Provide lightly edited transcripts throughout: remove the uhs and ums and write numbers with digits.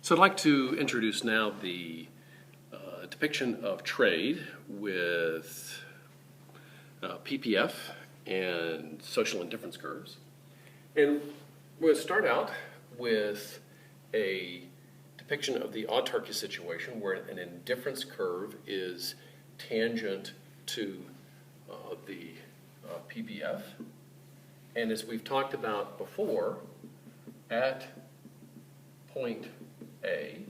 So I'd like to introduce now the depiction of trade with PPF and social indifference curves. And we're going to start out with a depiction of the autarky situation where an indifference curve is tangent to the PPF. And as we've talked about before, at point A,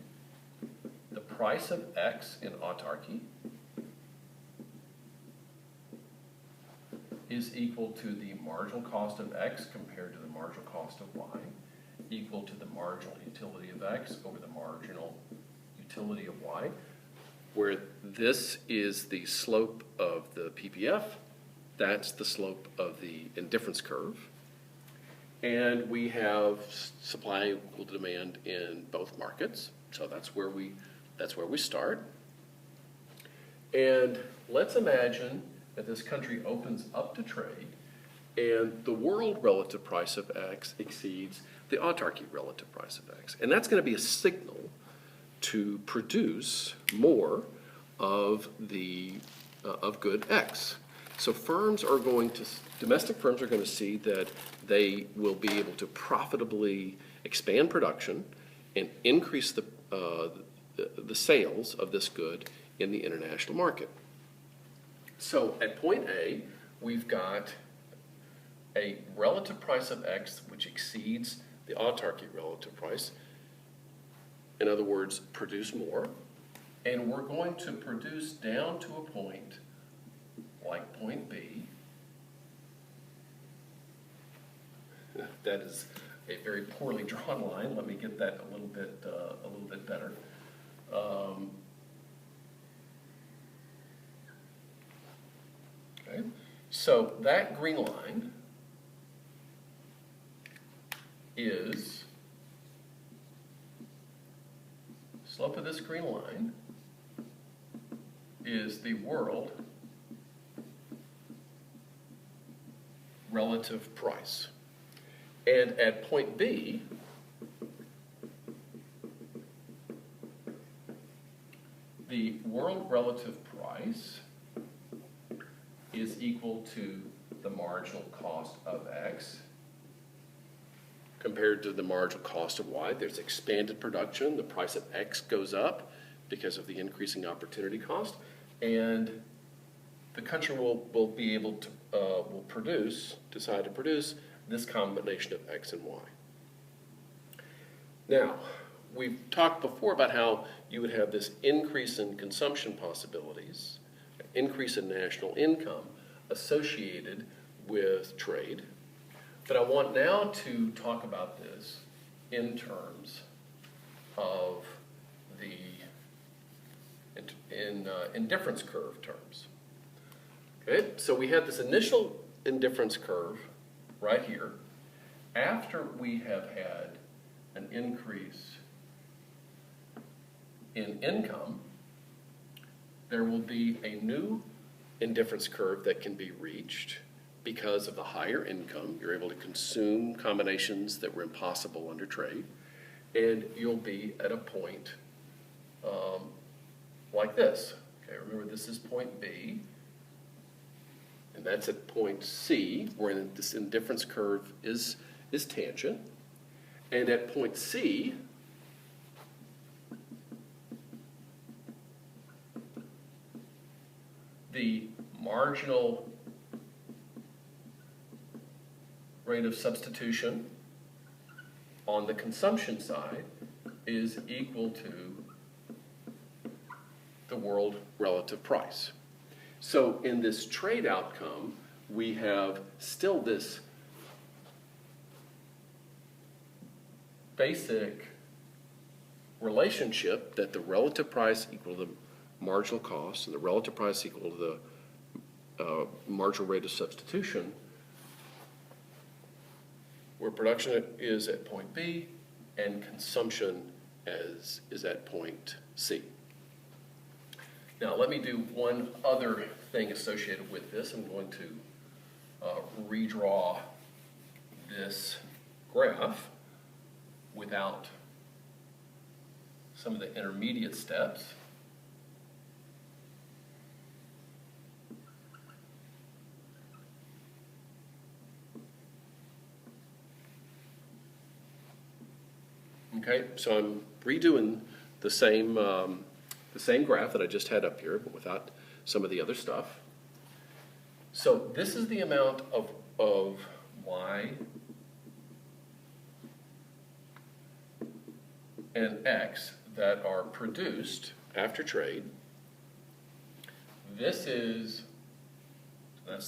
the price of X in autarky is equal to the marginal cost of X compared to the marginal cost of Y, equal to the marginal utility of X over the marginal utility of Y, where this is the slope of the PPF, that's the slope of the indifference curve. And we have supply equal to demand in both markets, so that's where we start. And let's imagine that this country opens up to trade, and the world relative price of X exceeds the autarky relative price of X, and that's going to be a signal to produce more of the of good X. So domestic firms are going to see that they will be able to profitably expand production and increase the sales of this good in the international market. So at point A, we've got a relative price of X which exceeds the autarky relative price. In other words, produce more. And we're going to produce down to a point like point B. That is a very poorly drawn line. Let me get that a little bit better. Okay, so that green line is slope of this green line is the world relative price. And at point B, the world relative price is equal to the marginal cost of X compared to the marginal cost of Y. There's expanded production. The price of X goes up because of the increasing opportunity cost. And the country will be able to decide to produce this combination of X and Y. Now, we've talked before about how you would have this increase in consumption possibilities, increase in national income associated with trade. But I want now to talk about this in terms of the indifference curve terms. Okay, so we have this initial indifference curve right here. After we have had an increase in income, there will be a new indifference curve that can be reached because of the higher income. You're able to consume combinations that were impossible under trade, and you'll be at a point like this. Okay, remember this is point B, and that's at point C, where this indifference curve is tangent. And at point C, the marginal rate of substitution on the consumption side is equal to the world relative price. So in this trade outcome, we have still this basic relationship that the relative price equal to the marginal cost and the relative price equal to the marginal rate of substitution, where production is at point B and consumption is at point C. Now let me do one other thing associated with this. I'm going to redraw this graph without some of the intermediate steps. Okay, so I'm redoing the same graph that I just had up here, but without some of the other stuff. So this is the amount of y and x that are produced after trade. That's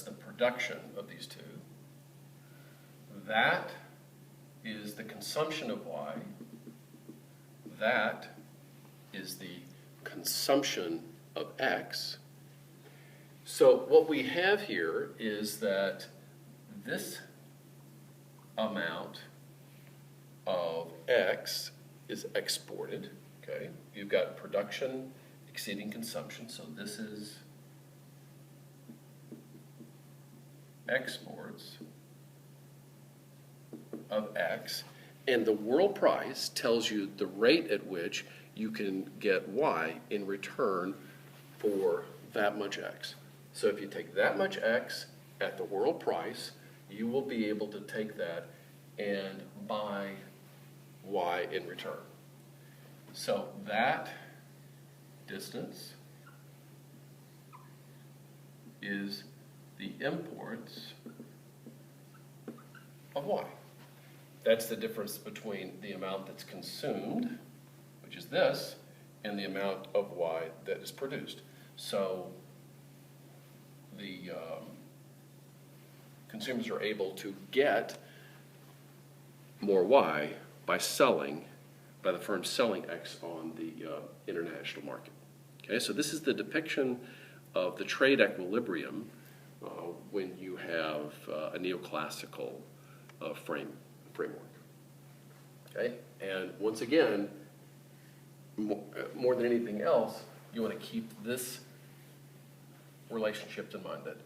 the production of these two. That is the consumption of y. That is the consumption of x. So what we have here is that this amount of x is exported, okay? You've got production exceeding consumption, so this is exports of x, and the world price tells you the rate at which you can get y in return for that much x. So if you take that much x at the world price, you will be able to take that and buy y in return. So that distance is the imports of y. That's the difference between the amount that's consumed, which is this, and the amount of y that is produced. So the consumers are able to get more y by the firm selling x on the international market. Okay, so this is the depiction of the trade equilibrium when you have a neoclassical framework. Okay, and once again, more than anything else, you want to keep this relationships in mind, that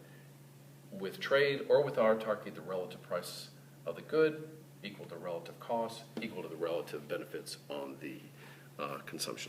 with trade or with autarky, the relative price of the good equal to relative cost equal to the relative benefits on the consumption